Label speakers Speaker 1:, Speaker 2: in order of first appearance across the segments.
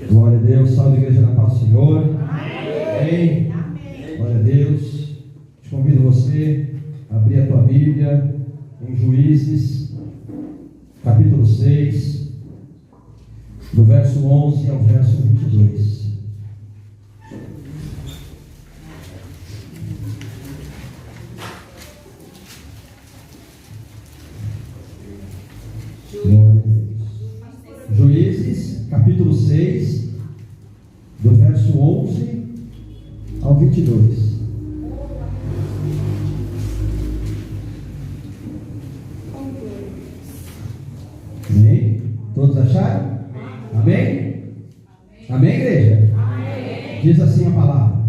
Speaker 1: Glória a Deus, salve a igreja da paz do Senhor.
Speaker 2: Amém.
Speaker 1: Amém. Glória a Deus. Te convido você a abrir a tua Bíblia em Juízes, capítulo 6, do verso 11 ao verso 22. Glória a Deus. Juízes, capítulo 6, do verso 11 ao 22. Amém? Todos acharam? Amém? Amém, igreja?
Speaker 2: Amém.
Speaker 1: Diz assim a palavra: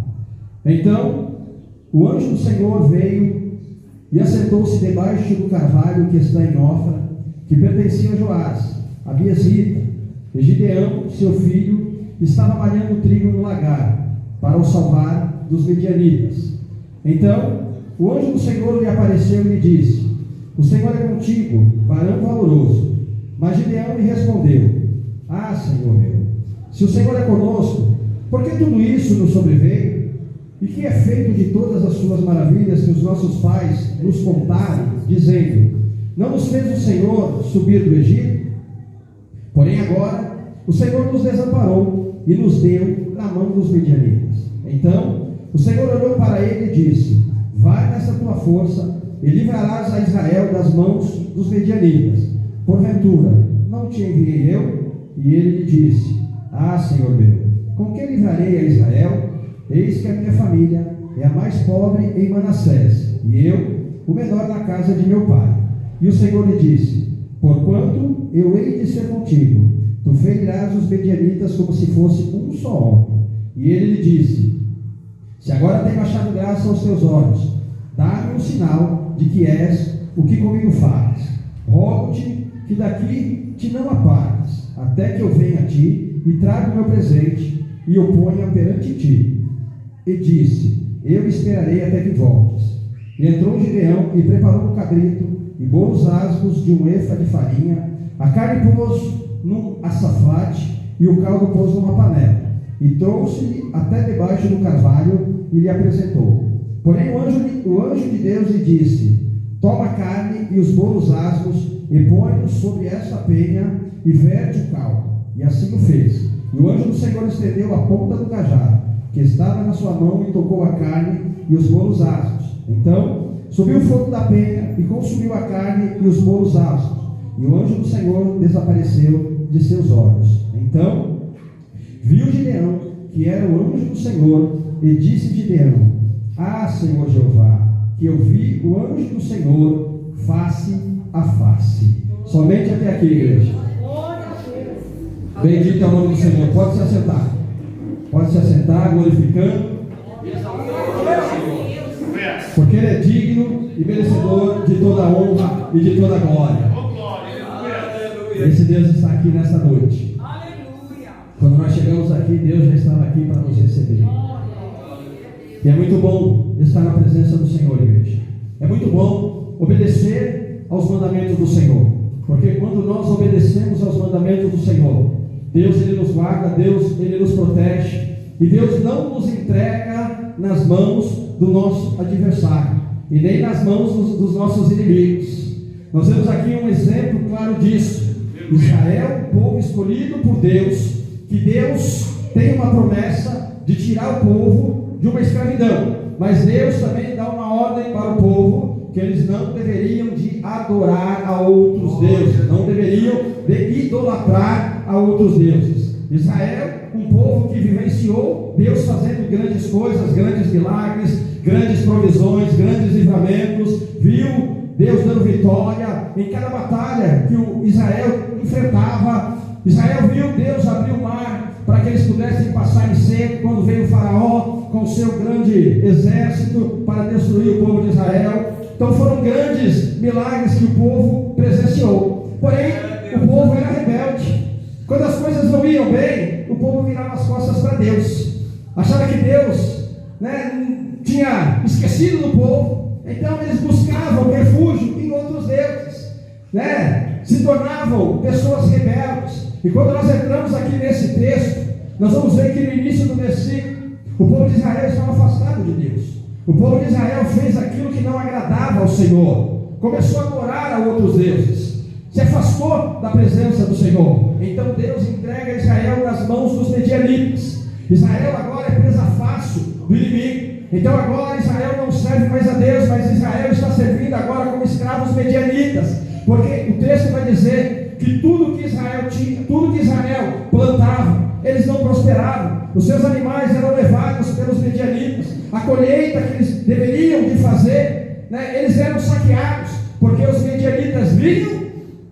Speaker 1: Então o anjo do Senhor veio e assentou-se debaixo do carvalho que está em Ofra, que pertencia a Joás, a Biesrita. E Gideão, seu filho, estava malhando trigo no lagar, para o salvar dos medianitas. Então o anjo do Senhor lhe apareceu e lhe disse: O Senhor é contigo, varão valoroso. Mas Gideão lhe respondeu: Ah, Senhor meu, se o Senhor é conosco, por que tudo isso nos sobreveio? E que é feito de todas as suas maravilhas que os nossos pais nos contaram, dizendo: Não nos fez o Senhor subir do Egito? Porém agora o Senhor nos desamparou e nos deu na mão dos medianitas. Então o Senhor olhou para ele e disse: Vai nessa tua força e livrarás a Israel das mãos dos medianitas. Porventura não te enviei eu? E ele lhe disse: Ah, Senhor meu, com que livrarei a Israel? Eis que a minha família é a mais pobre em Manassés, e eu o menor na casa de meu pai. E o Senhor lhe disse: Porquanto eu hei de ser contigo, tu ferirás os medianitas como se fosse um só homem. E ele lhe disse: Se agora tenho achado graça aos teus olhos, dá-me um sinal de que és o que comigo fazes. Rogo-te que daqui te não apartes, até que eu venha a ti e traga o meu presente e o ponha perante ti. E disse: Eu esperarei até que voltes. E entrou Gideão e preparou um cabrito e bolos asmos de um efa de farinha. A carne pôs num açafate e o caldo pôs numa panela. E trouxe-lhe até debaixo do carvalho e lhe apresentou. Porém o anjo de Deus lhe disse: Toma a carne e os bolos asmos e põe-os sobre esta penha e verte o caldo. E assim o fez. E o anjo do Senhor estendeu a ponta do cajado que estava na sua mão e tocou a carne e os bolos asmos. Então subiu o fogo da penha e consumiu a carne e os bolos asmos. E o anjo do Senhor desapareceu de seus olhos. Então viu Gideão que era o anjo do Senhor e disse Gideão: Ah, Senhor Jeová, que eu vi o anjo do Senhor face a face. Somente até aqui, igreja. Bendito é o nome do Senhor. Pode se assentar. Pode se assentar, glorificando. Porque Ele é digno e merecedor de toda a honra e de toda a glória. Esse Deus está aqui nesta noite. Quando nós chegamos aqui, Deus já estava aqui para nos receber. E é muito bom estar na presença do Senhor, igreja. É muito bom obedecer aos mandamentos do Senhor. Porque quando nós obedecemos aos mandamentos do Senhor, Deus Ele nos guarda, Deus Ele nos protege. E Deus não nos entrega nas mãos do nosso adversário e nem nas mãos dos nossos inimigos. Nós vemos aqui um exemplo claro disso. Israel, o povo escolhido por Deus, que Deus tem uma promessa de tirar o povo de uma escravidão, mas Deus também dá uma ordem para o povo que eles não deveriam de adorar a outros deuses, não deveriam de idolatrar a outros deuses. Israel, um povo que vivenciou Deus fazendo grandes coisas, grandes milagres, grandes provisões, grandes livramentos, viu Deus dando vitória em cada batalha que o Israel enfrentava. Israel viu Deus abrir o mar para que eles pudessem passar em seco quando veio o faraó com o seu grande exército para destruir o povo de Israel. Então foram grandes milagres que o povo presenciou. Porém, o povo era rebelde. Quando as coisas não iam bem, o povo virava as costas para Deus. Achava que Deus, tinha esquecido do povo. Então eles buscavam refúgio em outros deuses, se tornavam pessoas rebeldes. E quando nós entramos aqui nesse texto, nós vamos ver que no início do versículo, o povo de Israel estava afastado de Deus. O povo de Israel fez aquilo que não agradava ao Senhor, começou a adorar a outros deuses, se afastou da presença do Senhor. Então Deus entrega Israel nas mãos dos medianitas. Israel agora é presa fácil do inimigo. Então agora Israel não serve mais a Deus, mas Israel está servindo agora como escravos medianitas, porque o texto vai dizer que tudo que Israel tinha, tudo que Israel plantava, eles não prosperavam. Os seus animais eram levados pelos medianitas. A colheita que eles deveriam de fazer, eles eram saqueados, porque os medianitas vinham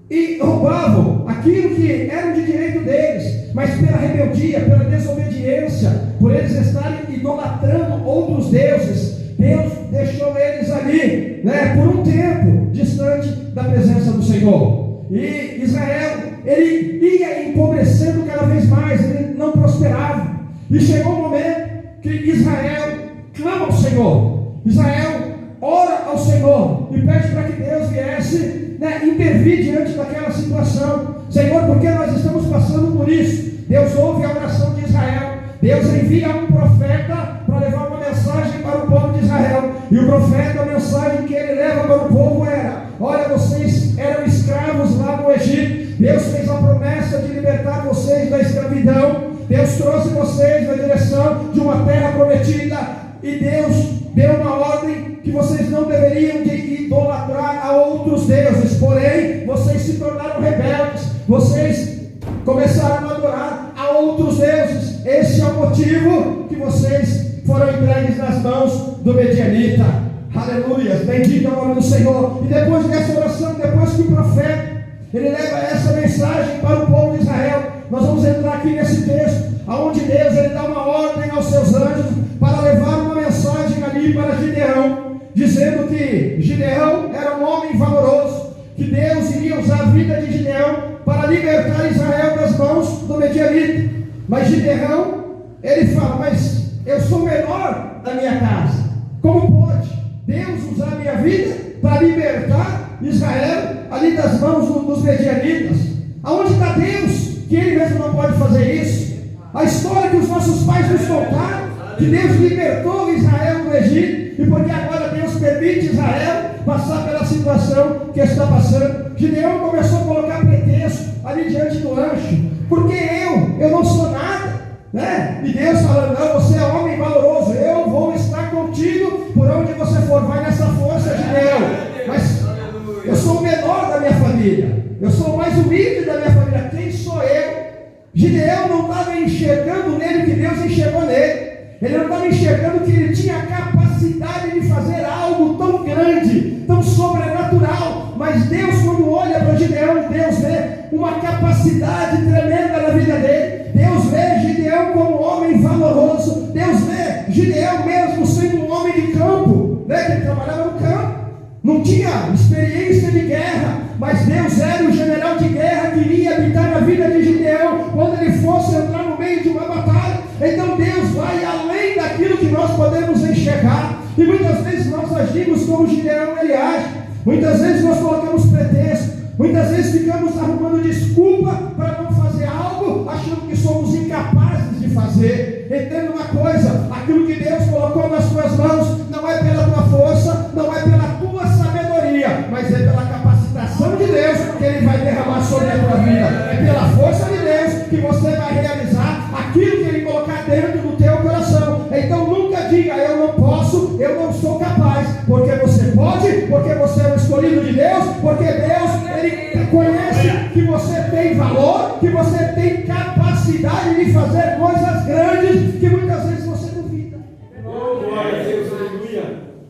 Speaker 1: e roubavam aquilo que era de direito deles, mas pela rebeldia, pela desobediência, por eles estarem idolatrando outros deuses, Deus deixou eles ali, por um tempo distante da presença do Senhor. E Israel, ele ia empobrecendo cada vez mais, ele não prosperava. E chegou o momento que Israel clama ao Senhor. Israel ora ao Senhor e pede para que Deus viesse intervir diante daquela situação. Senhor, porque nós estamos passando por isso? Deus ouve a oração de Israel. Deus envia um profeta para levar uma mensagem para o povo de Israel. E o profeta, a mensagem que ele leva para o povo era: olha, vocês eram escravos lá no Egito. Deus fez a promessa de libertar vocês da escravidão. Deus trouxe vocês na direção de uma terra prometida. E Deus deu uma ordem que vocês não deveriam de idolatrar a outros deuses. Porém, vocês se tornaram rebeldes. Vocês começaram a adorar a outros deuses. Esse é o motivo que vocês foram entregues nas mãos do medianita. Aleluia, bendito é o nome do Senhor. E depois dessa oração, depois que o profeta ele leva essa mensagem para o povo de Israel, nós vamos entrar aqui nesse texto, onde Deus ele dá uma ordem aos seus anjos para levar uma mensagem ali para Gideão, dizendo que Gideão era um homem valoroso, que Deus iria usar a vida de Gideão para libertar Israel das mãos do medianita. Mas Gideão, ele fala: mas eu sou o menor da minha casa, como pode Deus usar a minha vida para libertar Israel ali das mãos dos medianitas? Aonde está Deus, que Ele mesmo não pode fazer isso? A história que os nossos pais nos contaram, que Deus libertou Israel do Egito, e porque agora Deus permite Israel passar pela situação que está passando. Gideão começou a colocar pretexto ali diante do anjo: porque eu não sou nada, e Deus falando: não, você é homem valoroso, eu vou estar contigo por onde você for, vai nessa força, Gideão. Mas eu sou o menor da minha família, eu sou o mais humilde da minha família, quem sou eu? Gideão não estava enxergando nele o que Deus enxergou nele. Ele não estava enxergando que ele tinha a capacidade de fazer algo tão grande, tão sobrenatural. Mas Deus, quando olha para Gideão, Deus vê uma capacidade tremenda na vida dele. Deus vê Gideão como um homem valoroso. Deus vê Gideão mesmo sendo um homem de campo, que ele trabalhava no campo, não tinha experiência de guerra, mas Deus era o general de guerra que iria habitar na vida de Gideão quando ele fosse entrar no meio de uma batalha. Então Deus vai além daquilo que nós podemos enxergar. E muitas vezes nós agimos como Gideão ele age. Muitas vezes nós colocamos pretexto, muitas vezes ficamos arrumando desculpa para não fazer algo, achando que somos incapazes de fazer. Entenda uma coisa: aquilo que Deus colocou nas tuas mãos não é pela tua força, não é pela tua sabedoria, mas é pela capacitação de Deus que Ele vai derramar sobre a tua vida. É pela força de Deus que você vai realizar aquilo que Ele colocar dentro do teu coração. Então nunca diga: eu não posso, eu não sou capaz, porque você pode, porque você é o escolhido de Deus, porque Deus Ele conhece que você tem valor, que você tem capacidade de fazer coisas grandes que muitas vezes você duvida.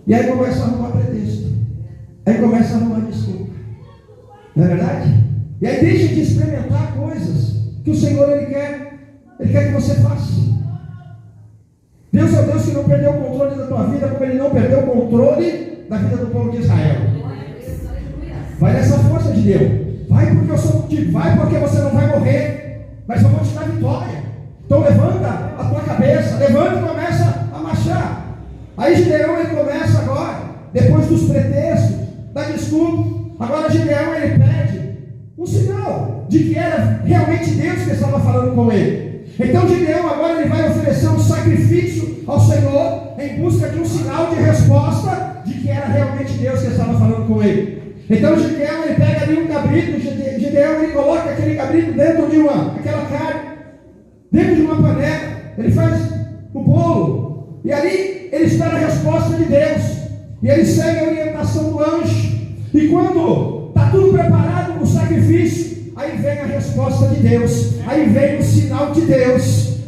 Speaker 1: E aí começa a arrumar pretexto, aí começa a arrumar desculpa, não é verdade? E aí deixa de experimentar coisas que o Senhor Ele quer que você faça. Deus é o Deus que não perdeu o controle da tua vida, como Ele não perdeu o controle da vida do povo de Israel. Vai nessa força de Deus. Vai porque eu sou contigo. Vai porque você não vai morrer, mas eu vou te dar vitória. Então levanta a tua cabeça, levanta e começa a marchar. Aí Gideão ele começa agora, depois dos pretextos, da desculpa. Agora Gideão ele pede um sinal de que era realmente Deus que estava falando com ele. Então Gideão agora ele vai oferecer um sacrifício ao Senhor em busca de um sinal de resposta de que era realmente Deus que estava falando com ele. Então Gideão ele pega ali um cabrito, Gideão ele coloca aquele cabrito dentro de aquela carne, dentro de uma panela, ele faz o bolo, e ali ele espera a resposta de Deus, e ele segue a orientação do anjo, e quando está tudo preparado no sacrifício, aí vem a resposta de Deus, aí vem o sinal de Deus,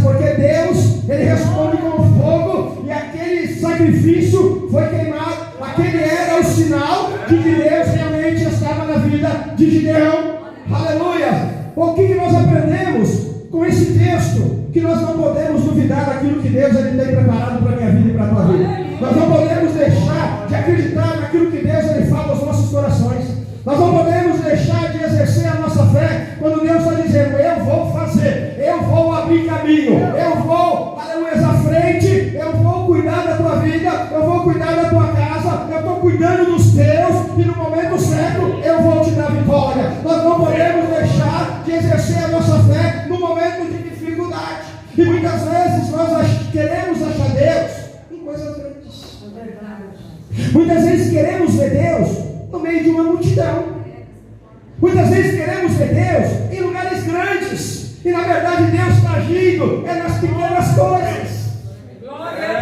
Speaker 1: porque Deus, ele responde com fogo, e aquele sacrifício foi queimado, aquele era o sinal de que Deus realmente estava na vida de Gideão. Aleluia! O que nós aprendemos com esse texto? Que nós não podemos duvidar daquilo que Deus ele tem preparado para a minha vida e para a tua vida. Nós não podemos deixar de acreditar naquilo que Deus ele fala aos nossos corações. Nós não podemos deixar de exercer a nossa fé quando Deus está dizendo: eu vou fazer, eu vou abrir caminho, eu vou, aleluia, à frente, eu vou cuidar da tua vida, eu vou cuidar da tua casa, eu estou cuidando dos teus, e no momento certo eu vou te dar vitória. Nós não podemos deixar de exercer a nossa fé no momento de dificuldade. E muitas vezes nós queremos achar Deus em coisas grandes. Muitas vezes queremos ver Deus no meio de uma multidão. Muitas vezes queremos ver Deus em lugares grandes, e na verdade Deus está agindo nas pequenas coisas.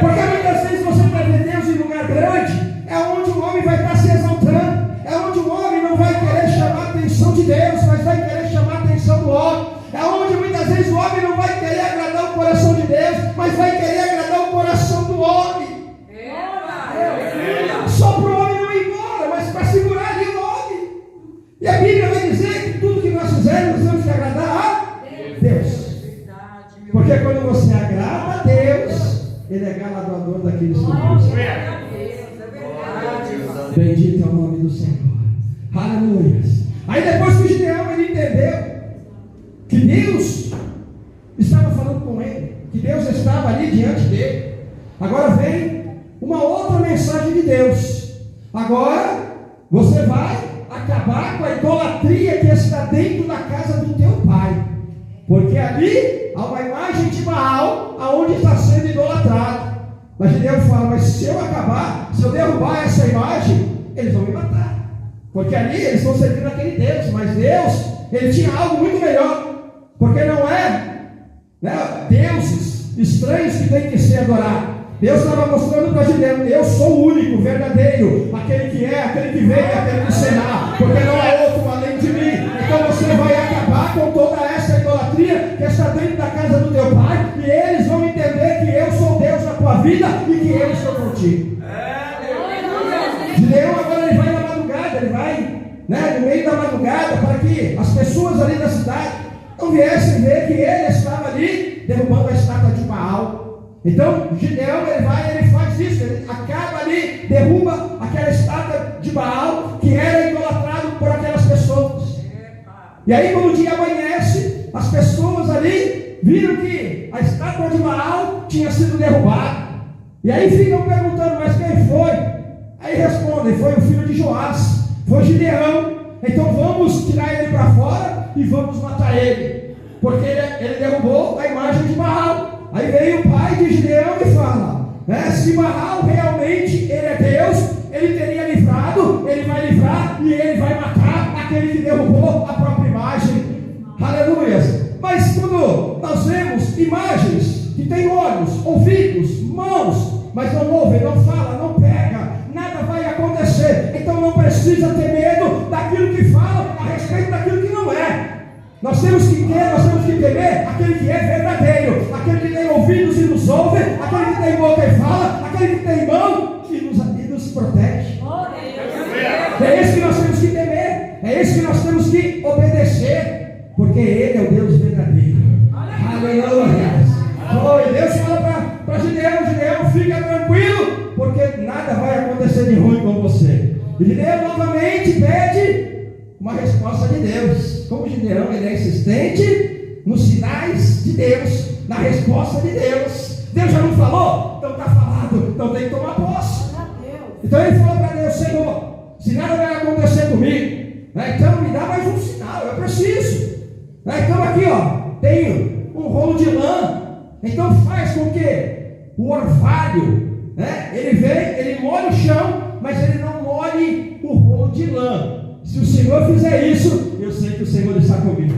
Speaker 1: Porque muitas vezes você vai ver Deus em lugar grande, é onde o homem vai estar se exaltando, é onde o homem não vai querer chamar a atenção de Deus, mas vai querer chamar a atenção do homem, é onde muitas vezes o homem não vai querer agradar o coração de Deus, mas vai querer agradar o coração do homem. Só para o homem não ir embora, mas para segurar ali o homem. E a Bíblia vai dizer que tudo que nós fizermos, nós temos que agradar a Deus. Porque quando você agrada a Deus, Ele é galardoador daqueles que buscam. Bendito é o nome do Senhor. Aleluia. Aí depois que o Gideão ele entendeu que Deus estava falando com ele, que Deus estava ali diante dele, agora vem uma outra mensagem de Deus. Agora você vai acabar com a idolatria que está dentro da casa do teu pai, porque ali há uma imagem de Baal aonde está sendo idolatrado. Mas Deus fala: mas se eu acabar, se eu derrubar essa imagem, eles vão me matar, porque ali eles estão servindo aquele Deus. Mas Deus, ele tinha algo muito melhor, porque não é deuses estranhos que tem que ser adorado. Deus estava mostrando para Gideão: eu sou o único, verdadeiro, aquele que é, aquele que veio, aquele que será, porque não há outro além de mim. Então você vai acabar com toda essa idolatria que está dentro da casa do teu pai, e eles vão entender que eu sou Deus na tua vida e que eu estou contigo. Gideão agora ele vai na madrugada, ele vai no meio da madrugada, para que as pessoas ali da cidade não viessem ver que ele estava ali derrubando a estátua de Baal. Então Gideão ele faz isso, ele acaba ali, derruba aquela estátua de Baal que era idolatrado por aquelas pessoas. E aí quando o dia amanhece, as pessoas ali viram que a estátua de Baal tinha sido derrubada. E aí ficam perguntando: mas quem foi? Aí respondem: foi o filho de Joás, foi Gideão. Então vamos tirar ele para fora e vamos matar ele, porque ele derrubou a imagem de Baal. Aí veio o pai de Gideão e fala: se Baal realmente ele é Deus, ele teria livrado, ele vai livrar e ele vai matar aquele que derrubou a própria imagem. Aleluia. Mas quando nós vemos imagens que têm olhos, ouvidos, mãos, mas não ouvem, não fala, não pega, nada vai acontecer. Então não precisa ter medo daquilo que fala a respeito daquilo que não é. Nós temos que temer aquele que é verdadeiro, aquele que tem ouvidos e nos ouve, aquele que tem boca e fala, aquele que tem mão e nos protege. É esse que nós temos que temer, é esse que nós temos que obedecer, porque Ele é o Deus verdadeiro. Aleluia. Oh, e Deus fala para Gideão: fica tranquilo, porque nada vai acontecer de ruim com você. E Gideão novamente pede uma resposta de Deus. Como Gideão ele é insistente nos sinais de Deus, na resposta de Deus. Deus já não falou? Então está falado, então tem que tomar posse. Então ele falou para Deus: Senhor, se nada vai acontecer comigo, então me dá mais um sinal, eu preciso. Então aqui tenho um rolo de lã. Então faz com que o orvalho, né, ele vem, ele molha o chão, mas ele não molhe o rolo de lã. Se o Senhor fizer isso, eu sei que o Senhor está comigo.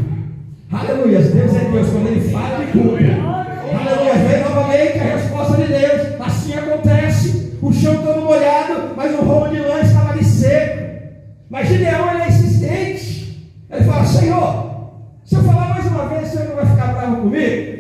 Speaker 1: Aleluia, Deus é Deus, quando Ele fala, Ele cumpre. Aleluia, vem novamente a resposta de Deus. Assim acontece, o chão todo molhado, mas o rolo de lã estava ali seco. Mas Gideão, ele é insistente. Ele fala: Senhor, se eu falar mais uma vez, o Senhor não vai ficar bravo comigo?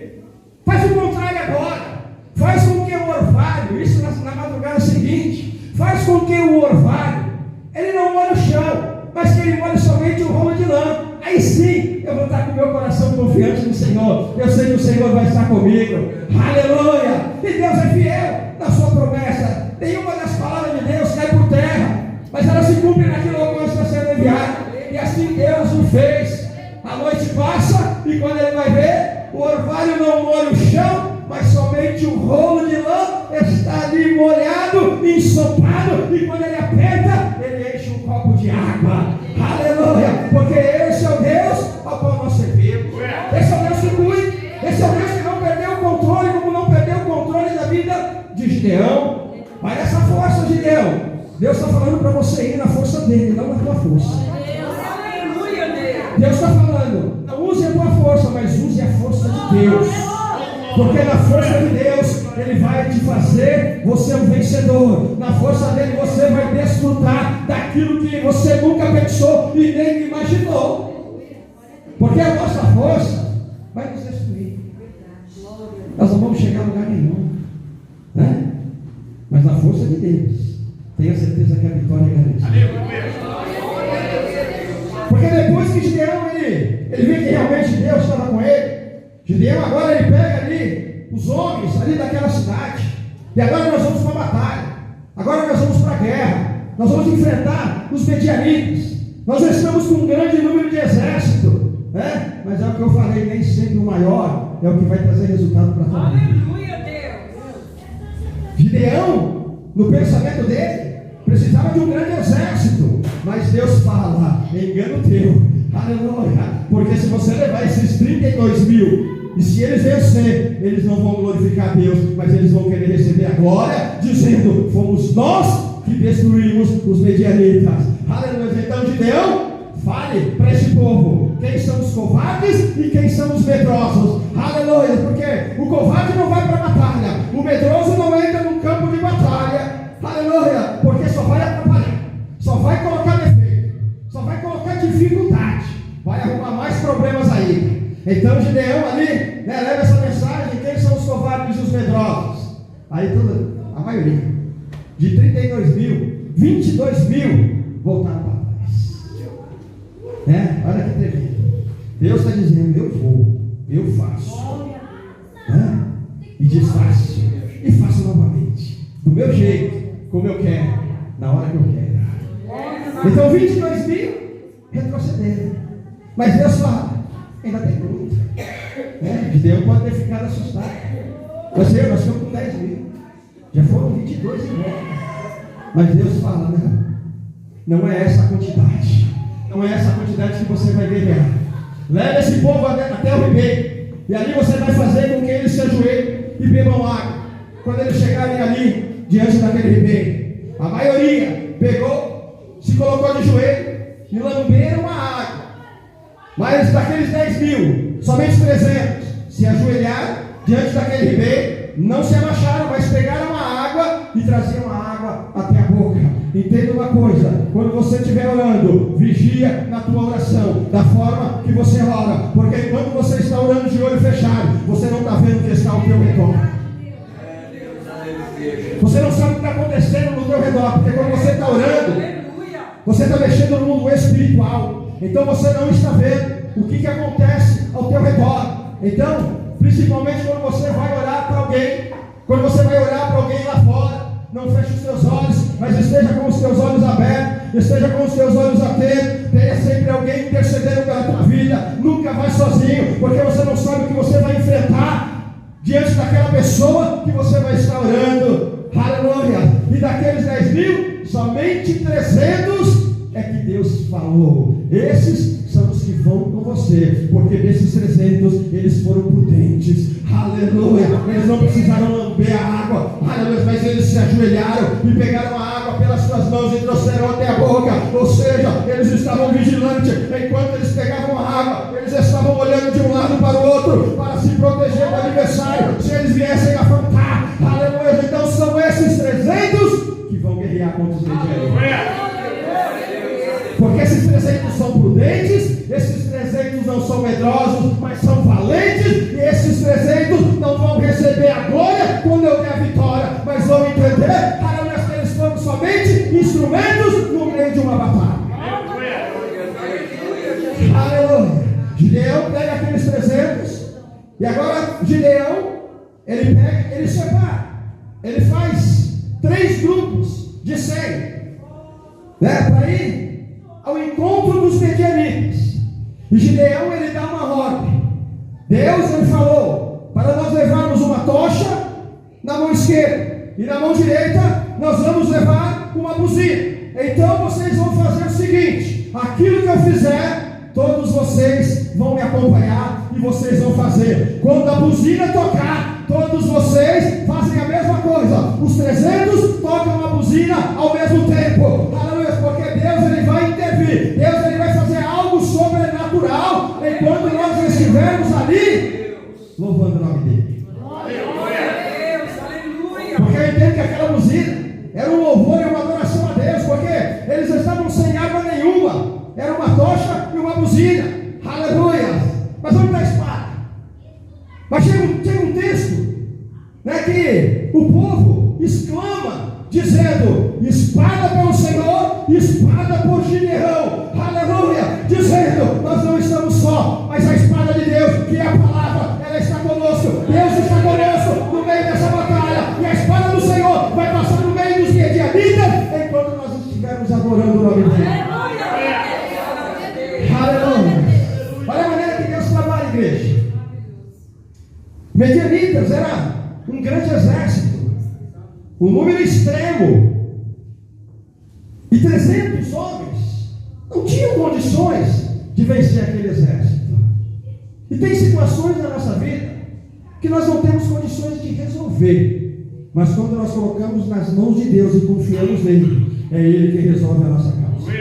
Speaker 1: Faz o contrário agora. Faz com que o orvalho, isso na madrugada seguinte, faz com que o orvalho, ele não molhe o chão, mas que ele molhe somente o rolo de lã. Aí sim, eu vou estar com o meu coração confiante no Senhor. Eu sei que o Senhor vai estar comigo. Aleluia! E Deus é fiel na sua promessa. Nenhuma das palavras de Deus cai por terra, mas ela se cumpre naquilo que está sendo enviado. E assim Deus o fez. A noite passa e quando ele vai ver, o orvalho não molha o chão, mas somente o rolo de lã está ali molhado, ensopado, e quando ele aperta, ele enche um copo de água. Aleluia! Porque esse é o Deus ao qual nós servimos. Esse é o Deus que cuida. Esse é o Deus que não perdeu o controle, como não perdeu o controle da vida de Gideão. Vai nessa força, Gideão. Deus está falando para você ir na força dele, não na tua força. Deus está falando: não use a tua força, mas use a força de Deus. Porque na força de Deus, Ele vai te fazer você um vencedor. Na força dele você vai desfrutar daquilo que você nunca pensou e nem imaginou. Porque a nossa força vai nos destruir. Nós não vamos chegar a lugar nenhum, né? Mas na força de Deus, tenha certeza que a vitória é garantida. Porque depois que Gideão ele vê que realmente Deus estava com ele, Gideão agora ele pega ali os homens ali daquela cidade, e agora nós vamos para a batalha, agora nós vamos para a guerra, nós vamos enfrentar os medianitas, nós estamos com um grande número de exército, né? Mas é o que eu falei, nem sempre o maior é o que vai trazer resultado para a tua vida.
Speaker 3: Aleluia, Deus!
Speaker 1: Gideão, no pensamento dele, precisava de um grande exército, mas Deus fala: engano teu, aleluia, porque se você levar esses 32 mil, e se eles vencer, eles não vão glorificar Deus, mas eles vão querer receber a glória, dizendo: fomos nós que destruímos os medianitas. Aleluia. Então Gideão, fale para esse povo quem são os covardes e quem são os medrosos. Aleluia, porque o covarde não vai para a batalha, o medroso não entra no campo de batalha. Aleluia, porque só vai atrapalhar, só vai colocar defeito, só vai colocar dificuldade, vai arrumar mais problemas aí. Então Gideão ali, né, leva essa mensagem: quem são os covardes e os medrosos? Aí a maioria, de 32 mil, 22 mil voltaram para trás. Né? Olha que tremendo. Deus está dizendo: eu vou, eu faço, né? E desfaço, e faço novamente, do meu jeito, como eu quero, na hora que eu quero. Então 22 mil retrocederam, mas Deus fala: ainda tem luta, né? Gideão pode ter ficado assustado. Nós estamos com 10 mil, já foram 22 e meio. Mas Deus fala: não é essa a quantidade, não é essa a quantidade que você vai guerrear. Leva esse povo até o ribeiro, e ali você vai fazer com que eles se ajoelhem e bebam água. Quando eles chegarem ali diante daquele ribeiro, a maioria pegou, se colocou de joelho e lamberam a água. Mas daqueles 10 mil, somente 300 se ajoelharam diante daquele ribeiro, não se abaixaram, mas pegaram a água e traziam a água até a boca. Entenda uma coisa: quando você estiver orando, vigia na tua oração, da forma que você ora, porque enquanto você está orando de olho fechado, você não está vendo o que está ao teu redor. Você não sabe o que está acontecendo no teu redor, porque quando você está orando, você está mexendo no mundo espiritual. Então você não está vendo o que acontece ao teu redor. Então, principalmente quando você vai orar para alguém, quando você vai orar para alguém lá fora, não feche os teus olhos, mas esteja com os teus olhos abertos, esteja com os teus olhos atentos. Tenha sempre alguém intercedendo pela tua vida. Nunca vai sozinho, porque você não sabe o que você vai enfrentar diante daquela pessoa que você vai estar orando. Aleluia. E daqueles 10 mil, somente 300 é que Deus falou: esses são os que vão com você, porque desses 300 eles foram prudentes. Aleluia. Eles não precisaram lamber a água, aleluia, mas eles se ajoelharam e pegaram a água pelas suas mãos e trouxeram até a boca. Ou seja, eles estavam vigilantes. Enquanto eles pegavam a água, eles estavam olhando de um lado para o outro para se proteger do adversário se eles viessem afrontar. Aleluia. Então são esses 300 que vão guerrear contra os medianos. Porque esses 300 são prudentes, esses 300 não são medrosos, mas são valentes, e esses 300 não vão receber a glória quando eu der a vitória, mas vão entender, aleluia, que eles foram somente instrumentos no meio de uma batalha. Aleluia. Gideão pega aqueles 300, e agora Gideão, ele pega, ele separa, ele faz 3 grupos de 100, para ir ao encontro dos medianitas. E Gideão, ele dá uma ordem. Deus, ele falou para nós levarmos uma tocha na mão esquerda, e na mão direita nós vamos levar uma buzina. Então vocês vão fazer o seguinte: aquilo que eu fizer, todos vocês vão me acompanhar e vocês vão fazer. Quando a buzina tocar, todos vocês fazem a mesma coisa. Os 300 tocam a buzina ao mesmo tempo. Aleluia, porque Deus, ele vai intervir. Deus, ele vai fazer algo sobrenatural enquanto nós estivermos ali louvando o nome dele. Porque eu entendo que aquela buzina era um louvor e uma adoração a Deus, porque eles estavam sem água nenhuma. Era uma tocha e uma buzina. Aleluia. Mas onde está a espada? Mas chega um texto, que o povo exclama, dizendo: espada pelo Senhor, espada por Gideão. Aleluia. Dizendo: nós não estamos só, mas a espada de Deus, que é a palavra, ela está conosco. Deus está conosco no meio dessa batalha. E a espada do Senhor vai passar no meio dos medianitas enquanto nós estivermos adorando o nome dele. Aleluia. Olha a maneira que Deus trabalha, igreja. Medianitas era um grande exército, um número extremo, e 300 homens não tinham condições de vencer aquele exército. E tem situações na nossa vida que nós não temos condições de resolver, mas quando nós colocamos nas mãos de Deus e confiamos nele, é Ele que resolve a nossa causa.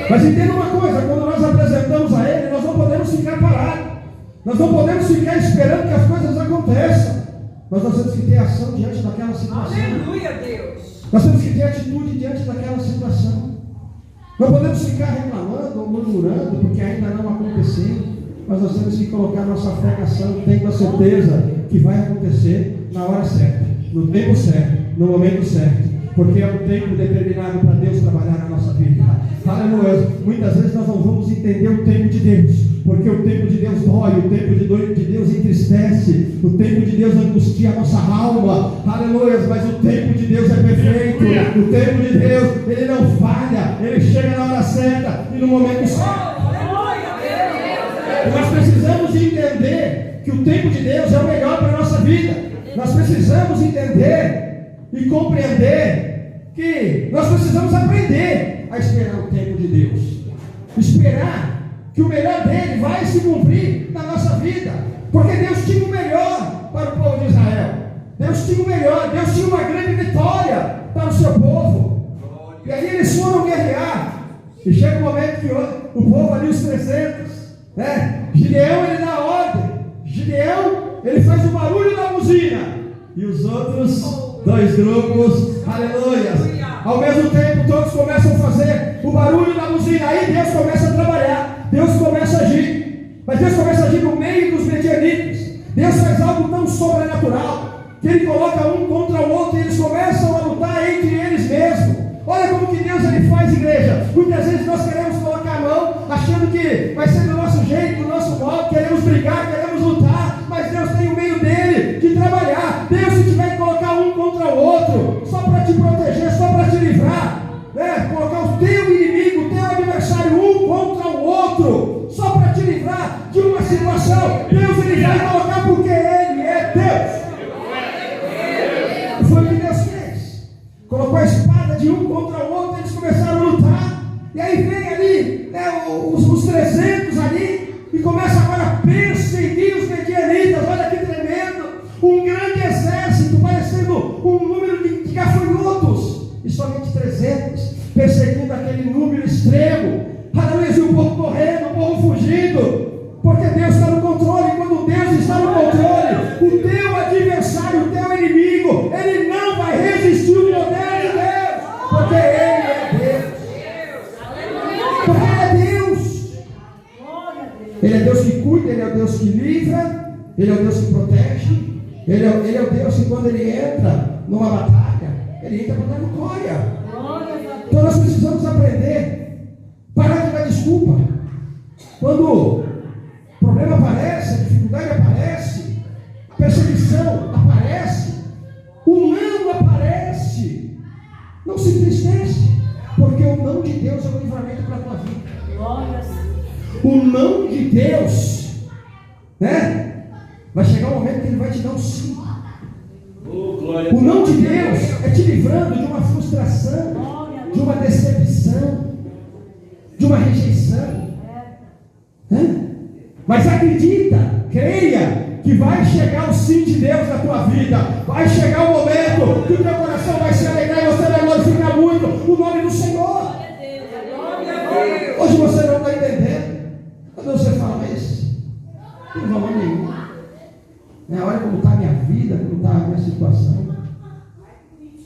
Speaker 1: Mas entenda uma coisa: quando nós apresentamos a Ele, nós não podemos ficar parados, nós não podemos ficar esperando que as coisas aconteçam, mas nós temos que ter ação diante daquela situação.
Speaker 3: Aleluia, Deus.
Speaker 1: Nós temos que ter atitude diante daquela situação. Não podemos ficar reclamando ou murmurando porque ainda não aconteceu, mas nós temos que colocar nossa fé na ação, tendo a certeza que vai acontecer na hora certa, no tempo certo, no momento certo, porque é um tempo determinado para Deus trabalhar na nossa vida. Aleluia. Muitas vezes nós não vamos entender o tempo de Deus, porque o tempo de Deus dói, o tempo de Deus entristece, o tempo de Deus angustia a nossa alma. Aleluia. Mas o tempo de Deus é perfeito. O tempo de Deus, ele não falha, ele chega na hora certa e no momento certo. Nós precisamos entender que o tempo de Deus é o melhor para a nossa vida. Nós precisamos entender e compreender que nós precisamos aprender a esperar o tempo de Deus, esperar que o melhor dele vai se cumprir na nossa vida, porque Deus tinha o melhor para o povo de Israel. Deus tinha o melhor, Deus tinha uma grande vitória para o seu povo. E aí eles foram guerrear, e chega um momento que o povo ali, os 300, Gideão, ele dá ordem. Gideão, ele faz o barulho da buzina, e os outros 2 grupos, aleluia, ao mesmo tempo todos começam a fazer o barulho da buzina. Aí Deus começa a trabalhar, Deus começa a agir, mas Deus começa a agir no meio dos medianitas. Deus faz algo tão sobrenatural que Ele coloca um contra o outro e eles começam a lutar entre eles mesmos. Olha como que Deus ele faz, igreja. Muitas vezes nós queremos colocar a mão achando que vai ser do nosso jeito, do nosso modo, queremos brigar, queremos lutar, mas Deus tem o meio dele de trabalhar. Deus, se tiver que colocar um contra o outro, só para te proteger, só para te livrar, colocar o teu inimigo, o teu adversário um contra o outro, só para te livrar de uma situação, Deus ele vai colocar porque Ele é Deus. Foi o que Deus fez. Colocou a espada de um contra o outro, eles começaram a lutar, e aí vem ali os 300 e começa agora a perseguir os medianitas. Olha que tremendo! Um grande exército, parecendo um número de gafanhotos, e somente 300, perseguindo aquele número extremo. Aleluia, e o povo correndo, o povo fugindo, porque Deus está no controle. Quando Deus está no controle, o teu adversário, o teu inimigo, ele não vai resistir ao poder de Deus, porque Ele é Deus. Porque Ele é Deus. Ele é Deus que cuida, Ele é o Deus que livra, Ele é o Deus que protege, Ele é o Deus que quando Ele entra numa batalha, Ele entra para dar vitória. Então nós precisamos aprender. Parar de dar desculpa. Quando o problema aparece, a dificuldade aparece, a perseguição aparece, o não aparece, não se entristece, porque o não de Deus é o livramento para a tua vida. O não de Deus, né? Vai chegar um momento que Ele vai te dar um sim. O não de Deus é te livrando de uma frustração, de uma decepção, de uma rejeição. Mas acredita, creia que vai chegar o sim de Deus na tua vida. Vai chegar o momento que o teu coração vai se alegrar e você vai glorificar muito o nome do Senhor. Hoje você não está entendendo. Quando você fala, mas não tem valor nenhum. Olha como está a minha vida, como está a minha situação.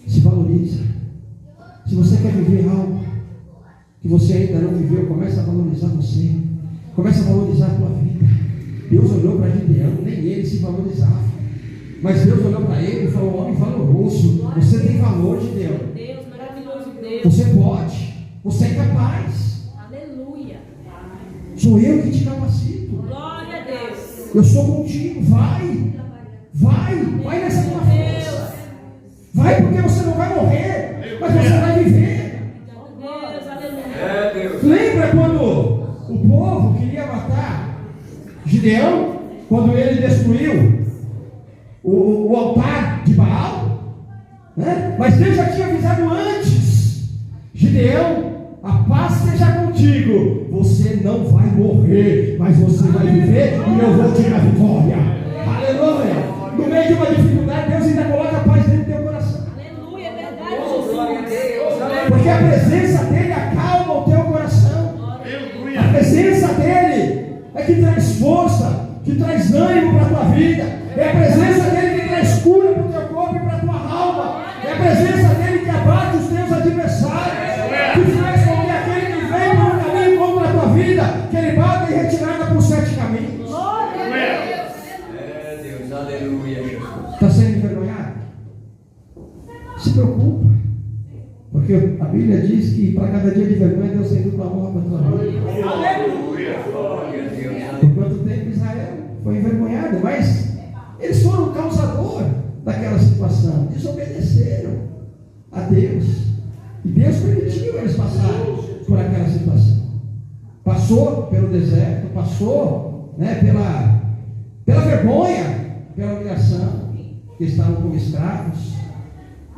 Speaker 1: Se valoriza. Se você quer viver algo que você ainda não viveu, começa a valorizar você. Começa a valorizar a tua vida. Deus olhou para Gideão, nem ele se valorizava. Mas Deus olhou para ele e falou: homem valoroso, você tem valor, Gideão.
Speaker 3: Deus, maravilhoso Deus.
Speaker 1: Você pode, você é capaz.
Speaker 3: Aleluia.
Speaker 1: Sou eu que te capacito.
Speaker 3: Glória a Deus.
Speaker 1: Eu sou contigo, vai nessa tua força. Vai, porque você não vai morrer, mas você vai viver.
Speaker 3: Deus, aleluia.
Speaker 1: Lembra quando o povo queria matar Gideão, quando ele destruiu o altar de Baal, né? Mas Deus já tinha avisado antes: Gideão, a paz seja contigo, você não vai morrer, mas você vai viver e eu vou te dar vitória. Aleluia. No meio de uma dificuldade, Deus ainda coloca a paz dentro do teu coração.
Speaker 3: Aleluia, é verdade, Jesus.
Speaker 1: Porque a presença dele acalma o teu coração. A presença dele é que traz força, que traz ânimo para a tua vida. É a presença dele que traz cura para o teu corpo e para a tua alma. É a presença dele que abate os teus adversários, que faz com que aquele que vem por um caminho contra a tua vida, que ele bata em retirada por 7 caminhos.
Speaker 2: Deus, aleluia.
Speaker 1: Está sendo envergonhado? Se preocupa, porque a Bíblia diz que para cada dia de vergonha Deus tem dupla honra para a tua vida.
Speaker 2: Aleluia. Glória a Deus.
Speaker 1: Por quanto tempo Israel foi envergonhado, mas eles foram o causador daquela situação, desobedeceram a Deus, e Deus permitiu eles passarem por aquela situação. Passou pelo deserto, passou, né, pela vergonha, pela humilhação, que estavam como escravos.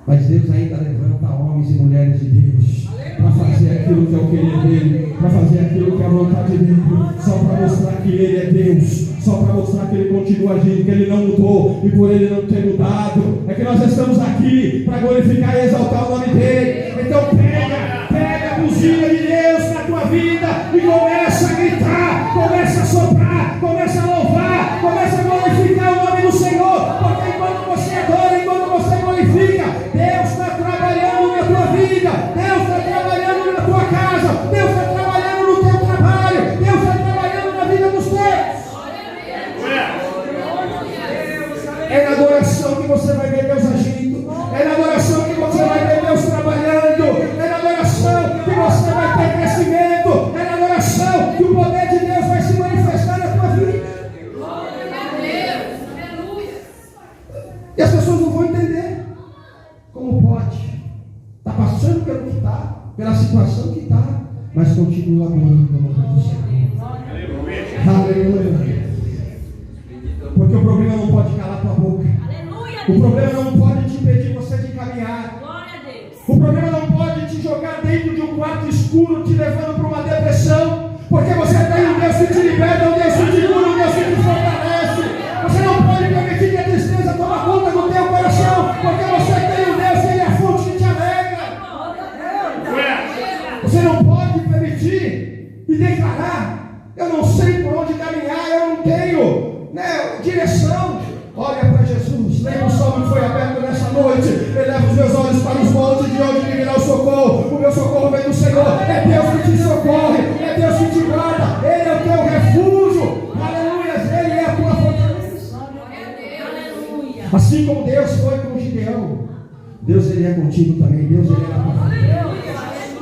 Speaker 1: Mas Deus ainda levanta homens e mulheres de Deus para fazer aquilo que é o querer dele, para fazer aquilo que é a vontade dele, só para mostrar que ele é Deus, só para mostrar que ele continua agindo, que ele não mudou, e por ele não ter mudado, é que nós estamos aqui para glorificar e exaltar o nome dele. Então pega a buzina de Deus na tua vida e começa a gritar, começa a soprar, começa a louvar, começa a glorificar o nome do Senhor, porque enquanto você adora, enquanto você glorifica, Deus está trabalhando na tua vida, Deus está trabalhando na tua casa, Deus está trabalhando no teu trabalho, Deus está trabalhando na vida dos teus. É na adoração que você vai ver Deus agindo, é na adoração que você vai ver Deus trabalhando, é na adoração que você vai ter crescimento, é na adoração que o poder de Deus vai se manifestar na tua vida. E as pessoas não vão entender. Como pode? Está passando pelo que está, pela situação que está, mas continua adorando o nome do Senhor. Aleluia. Porque o problema não pode calar tua boca. O problema não pode te impedir você de caminhar. O problema não pode te jogar dentro de um quarto escuro, te levando para uma depressão. Porque você tem um Deus que te liberta, um Deus que te tenho, direção. Olha para Jesus, lembra o salmo que foi aberto nessa noite. Eleva os meus olhos para os montes, de onde me virá o socorro. O meu socorro vem do Senhor. É Deus que te socorre, é Deus que te guarda. Ele é o teu refúgio. Aleluia, Ele é a tua fortaleza. Assim como Deus foi com Gideão, Deus Ele é contigo também. Deus Ele é a tua fortaleza.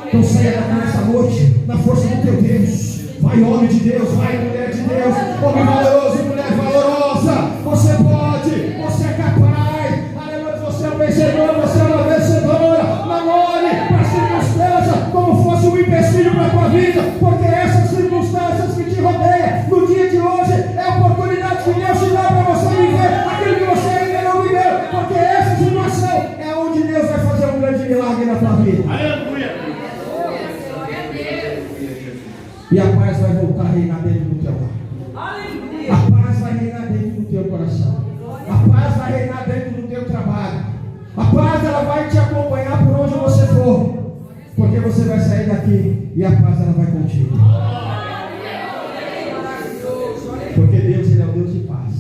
Speaker 1: Então saia daqui nessa noite, na força do teu Deus. Vai, homem de Deus, vai, mulher de Deus, homem valoroso, mulher valorosa. Você pode, você é capaz. Aleluia, você é um vencedor, você é uma vencedora. Não olhe para a circunstância como fosse um empecilho para a tua vida, porque essas circunstâncias que te rodeiam no dia de hoje é a oportunidade que Deus te dá para você viver aquilo que você ainda não viveu, porque essa situação é onde Deus vai fazer um grande milagre na tua vida.
Speaker 4: Aleluia.
Speaker 1: E a paz vai voltar a reinar dentro do teu lar. A paz vai reinar dentro do teu coração. A paz vai reinar dentro do teu trabalho. A paz ela vai te acompanhar por onde você for. Porque você vai sair daqui e a paz ela vai contigo. Porque Deus Ele é o Deus de paz.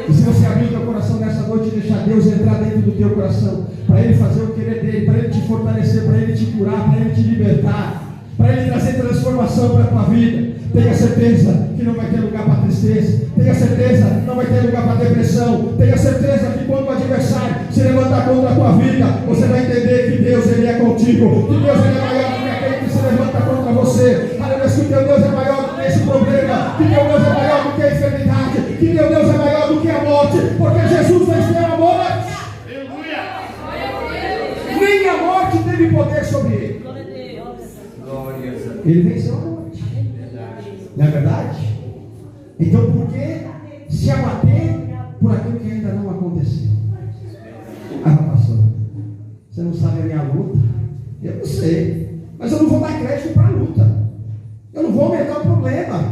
Speaker 1: E se você abrir o teu coração nessa noite e deixar Deus entrar dentro do teu coração, para Ele fazer o querer dele, para Ele te fortalecer, para Ele te curar, para Ele te libertar, para Ele trazer transformação para a tua vida, tenha certeza que não vai ter lugar para tristeza. Tenha certeza que não vai ter lugar para depressão. Tenha certeza que quando o adversário se levantar contra a tua vida, você vai entender que Deus Ele é contigo, que Deus Ele é maior do que aquele que se levanta contra você. Aleluia, que teu Deus é maior do que esse problema, que teu Deus é maior do que a enfermidade, que teu Deus é maior do que a morte, porque Jesus venceu a morte. Nem a morte teve poder sobre ele. Ele venceu a morte. Não é verdade? Então por que se abater por aquilo que ainda não aconteceu? Ah, pastor, você não sabe a minha luta? Eu não sei, mas eu não vou dar crédito para a luta. Eu não vou aumentar o problema.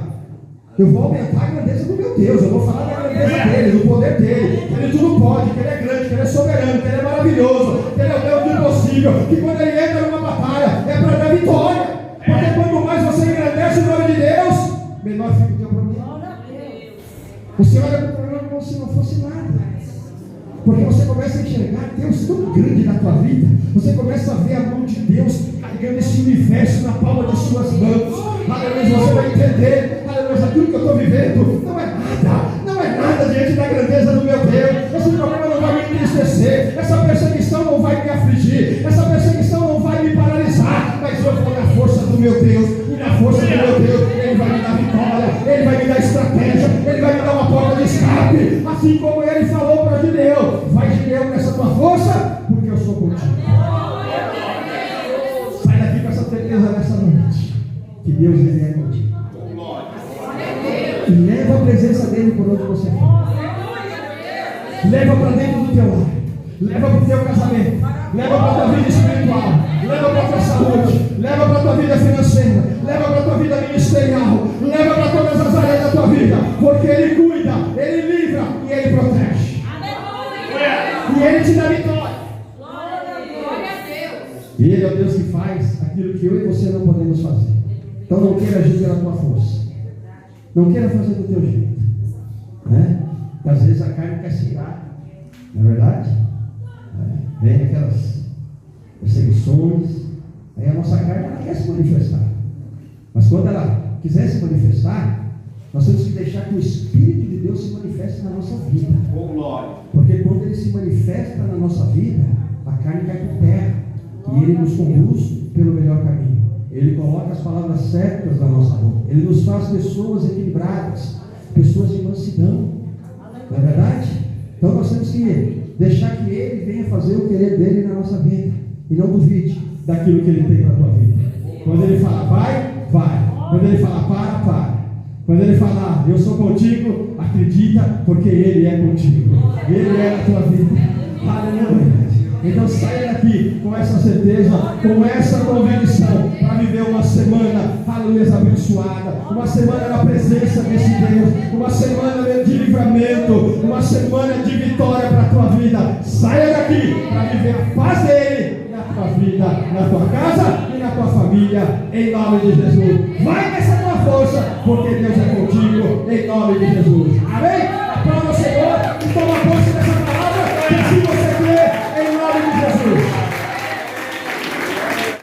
Speaker 1: Eu vou aumentar a grandeza do meu Deus. Eu vou falar da grandeza dele, do poder dele, que ele tudo pode, que ele é grande, que ele é soberano, que ele é maravilhoso, que ele é o Deus do impossível, que quando ele entra numa batalha é para dar vitória. Porque quanto mais você engrandece o nome de Deus, menor fica o teu problema. Você olha para o problema como se não fosse nada. Porque você começa a enxergar Deus tão grande na tua vida. Você começa a ver a mão de Deus carregando esse universo na palma de suas mãos. Aleluia, você vai entender. Aleluia, aquilo que eu estou vivendo não é nada. Não é nada diante da grandeza do meu Deus. Esse problema não vai me entristecer. Essa perseguição não vai me afligir. Essa perseguição não vai me paralisar. Mas eu vou na força do meu Deus. E na força do meu Deus, Ele vai me dar vitória. Ele vai me dar estratégia. Ele vai me dar uma porta de escape. Assim como Ele falou para Gideão. Vai, Gideão, nessa tua força, porque eu sou contigo. Sai daqui com essa certeza nessa noite, que Deus Ele é contigo. E leva a presença dEle por onde você for. Leva para dentro do teu lar. Leva para o teu casamento. Leva para a tua vida espiritual. Leva para a tua saúde. Leva para a tua vida financeira. Leva para a tua vida ministerial. Leva para todas as áreas da tua vida. Porque Ele cuida, Ele livra e Ele protege. E Ele te dá vitória. E Ele é o Deus que faz aquilo que eu e você não podemos fazer. Então não queira agir pela tua força. Não queira fazer do teu jeito. Né? Porque às vezes a carne quer se irar. Não é verdade? Vem aquelas perseguições. Aí a nossa carne ela quer se manifestar. Mas quando ela quiser se manifestar, nós temos que deixar que o Espírito de Deus se manifeste na nossa vida. Porque quando Ele se manifesta na nossa vida, a carne cai por terra. E Ele nos conduz pelo melhor caminho. Ele coloca as palavras certas na nossa boca. Ele nos faz pessoas equilibradas, pessoas de mansidão. Não é verdade? Então nós temos que deixar que Ele venha fazer o querer dEle na nossa vida. E não duvide daquilo que Ele tem para a tua vida. Quando Ele fala vai, vai. Quando Ele fala para. Quando Ele falar eu sou contigo, acredita, porque Ele é contigo. Ele é a tua vida. Aleluia. Então saia daqui com essa certeza, com essa convicção, para viver uma semana, aleluia, abençoada, uma semana na presença desse Deus, uma semana de livramento, uma semana de vitória para a tua vida. Saia daqui para viver a paz dEle na tua vida, na tua casa e na tua família, em nome de Jesus. Vai nessa tua força, porque Deus é contigo, Senhor, em nome de Jesus. Amém?